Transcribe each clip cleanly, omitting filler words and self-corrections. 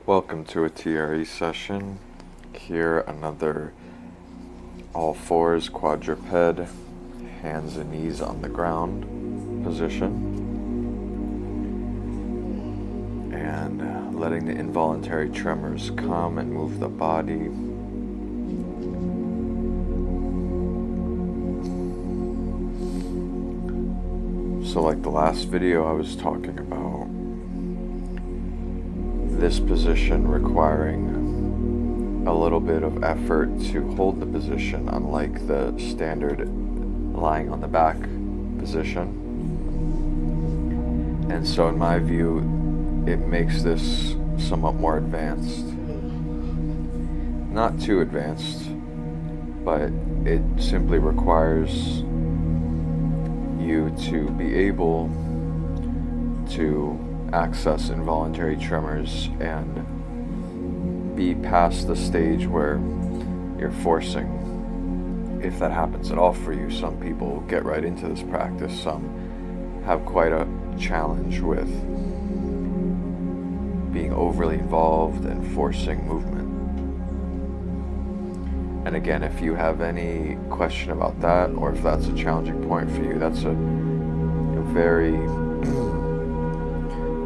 Welcome to a TRE session. Here, another all fours quadruped, hands and knees on the ground position. And letting the involuntary tremors come and move the body. So like the last video I was talking about, this position requiring a little bit of effort to hold the position, unlike the standard lying on the back position. And so in my view, it makes this somewhat more advanced. Not too advanced, but it simply requires you to be able to access involuntary tremors and be past the stage where you're forcing, if that happens at all for you. Some people get right into this practice. Some have quite a challenge with being overly involved and forcing movement. And again, if you have any question about that, or if that's a challenging point for you, that's a very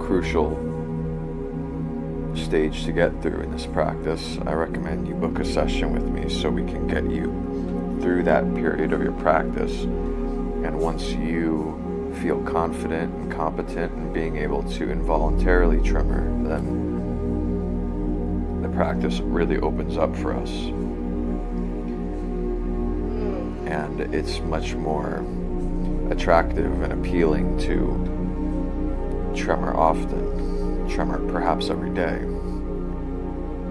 crucial stage to get through in this practice. I recommend you book a session with me so we can get you through that period of your practice. And once you feel confident and competent in being able to involuntarily tremor, then the practice really opens up for us. And it's much more attractive and appealing to tremor often, tremor perhaps every day,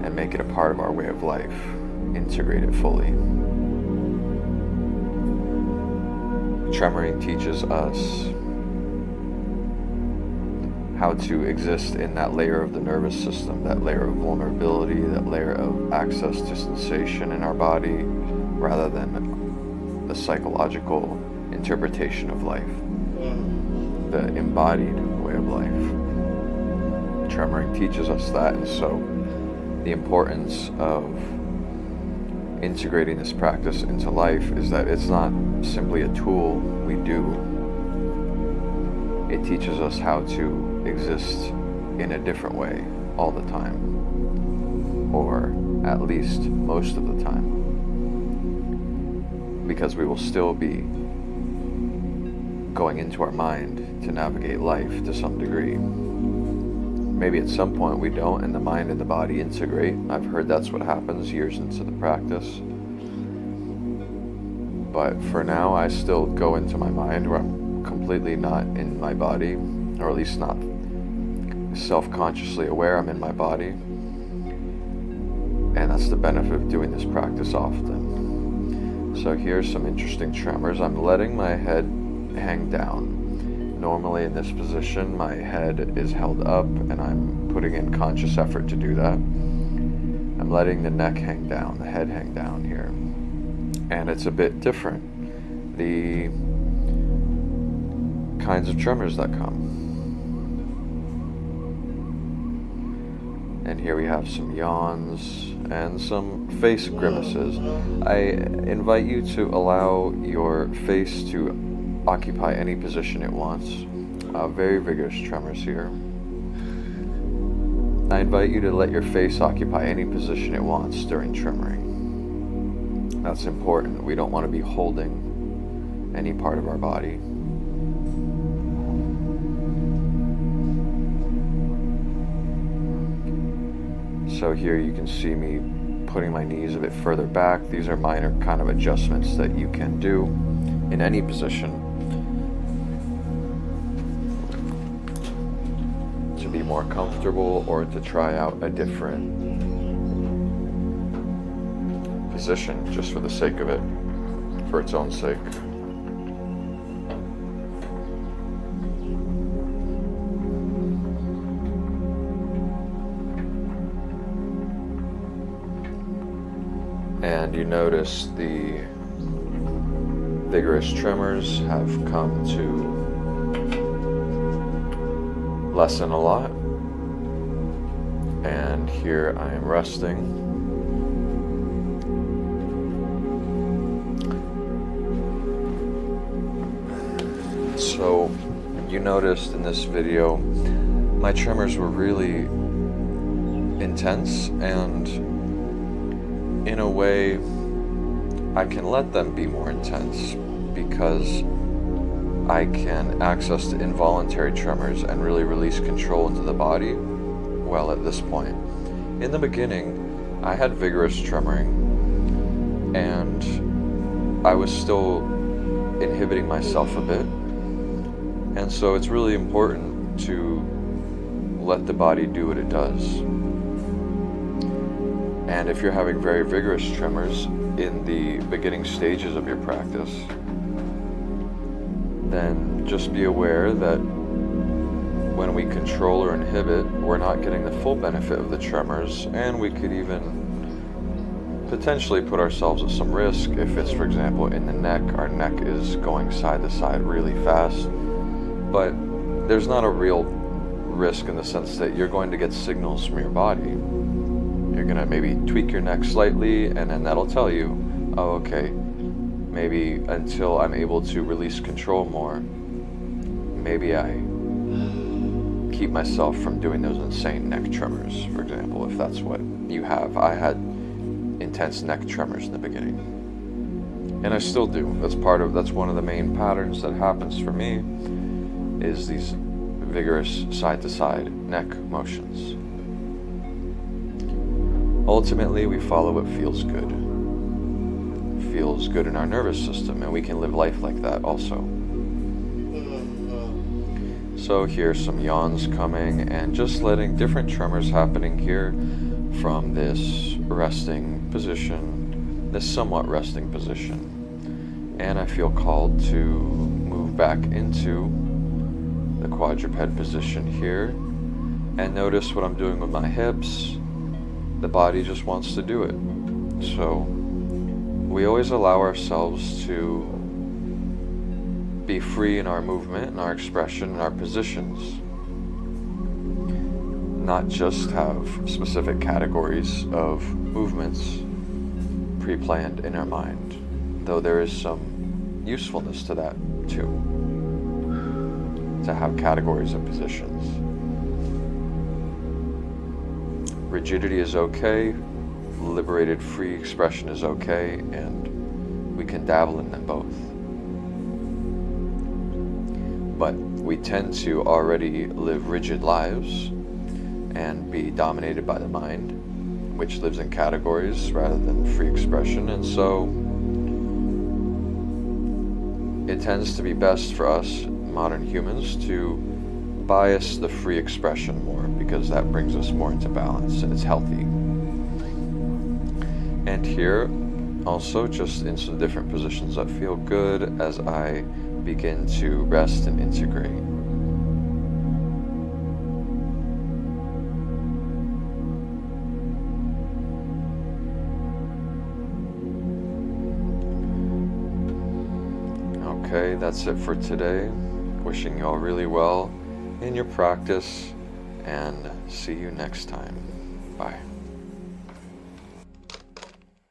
and make it a part of our way of life, integrate it fully. Tremoring teaches us how to exist in that layer of the nervous system, that layer of vulnerability, that layer of access to sensation in our body, rather than the psychological interpretation of life, the embodied way of life. Tremoring teaches us that, and so the importance of integrating this practice into life is that it's not simply a tool we do. It teaches us how to exist in a different way all the time, or at least most of the time, because we will still be going into our mind to navigate life to some degree. Maybe at some point we don't, and the mind and the body integrate. I've heard that's what happens years into the practice. But for now, I still go into my mind where I'm completely not in my body, or at least not self-consciously aware I'm in my body. And that's the benefit of doing this practice often. So here's some interesting tremors. I'm letting my head hang down. Normally in this position, my head is held up and I'm putting in conscious effort to do that. I'm letting the neck hang down, the head hang down here. And it's a bit different, the kinds of tremors that come. And here we have some yawns and some face grimaces. I invite you to allow your face to occupy any position it wants. Very vigorous tremors here. I invite you to let your face occupy any position it wants during tremoring. That's important. We don't want to be holding any part of our body. So here you can see me putting my knees a bit further back. These are minor kind of adjustments that you can do in any position to be more comfortable, or to try out a different position just for the sake of it, for its own sake. And you notice the vigorous tremors have come to lessen a lot, And here I am resting. So you noticed in this video my tremors were really intense, and in a way I can let them be more intense because I can access the involuntary tremors and really release control into the body well at this point. In the beginning, I had vigorous tremoring, and I was still inhibiting myself a bit. And so it's really important to let the body do what it does. And if you're having very vigorous tremors in the beginning stages of your practice, then just be aware that when we control or inhibit, we're not getting the full benefit of the tremors, and we could even potentially put ourselves at some risk if it's, for example, in the neck. Our neck is going side to side really fast, but there's not a real risk in the sense that you're going to get signals from your body. You're going to maybe tweak your neck slightly, and then that'll tell you, oh, okay, maybe until I'm able to release control more, maybe I keep myself from doing those insane neck tremors, for example, if that's what you have. I had intense neck tremors in the beginning, and I still do. That's one of the main patterns that happens for me, is these vigorous side-to-side neck motions. Ultimately, we follow what feels good. It feels good in our nervous system, and we can live life like that also. So here's some yawns coming, and just letting different tremors happening here from this resting position, this somewhat resting position. And I feel called to move back into the quadruped position here, and notice what I'm doing with my hips. The body just wants to do it. So we always allow ourselves to be free in our movement, in our expression, in our positions. Not just have specific categories of movements pre-planned in our mind, though there is some usefulness to that too, to have categories of positions. Rigidity is okay, liberated free expression is okay, and we can dabble in them both. But we tend to already live rigid lives and be dominated by the mind, which lives in categories rather than free expression, and so it tends to be best for us modern humans to bias the free expression more, because that brings us more into balance and it's healthy. And here also just in some different positions that feel good as I begin to rest and integrate. Okay, that's it for today. Wishing you all really well in your practice, and see you next time. Bye.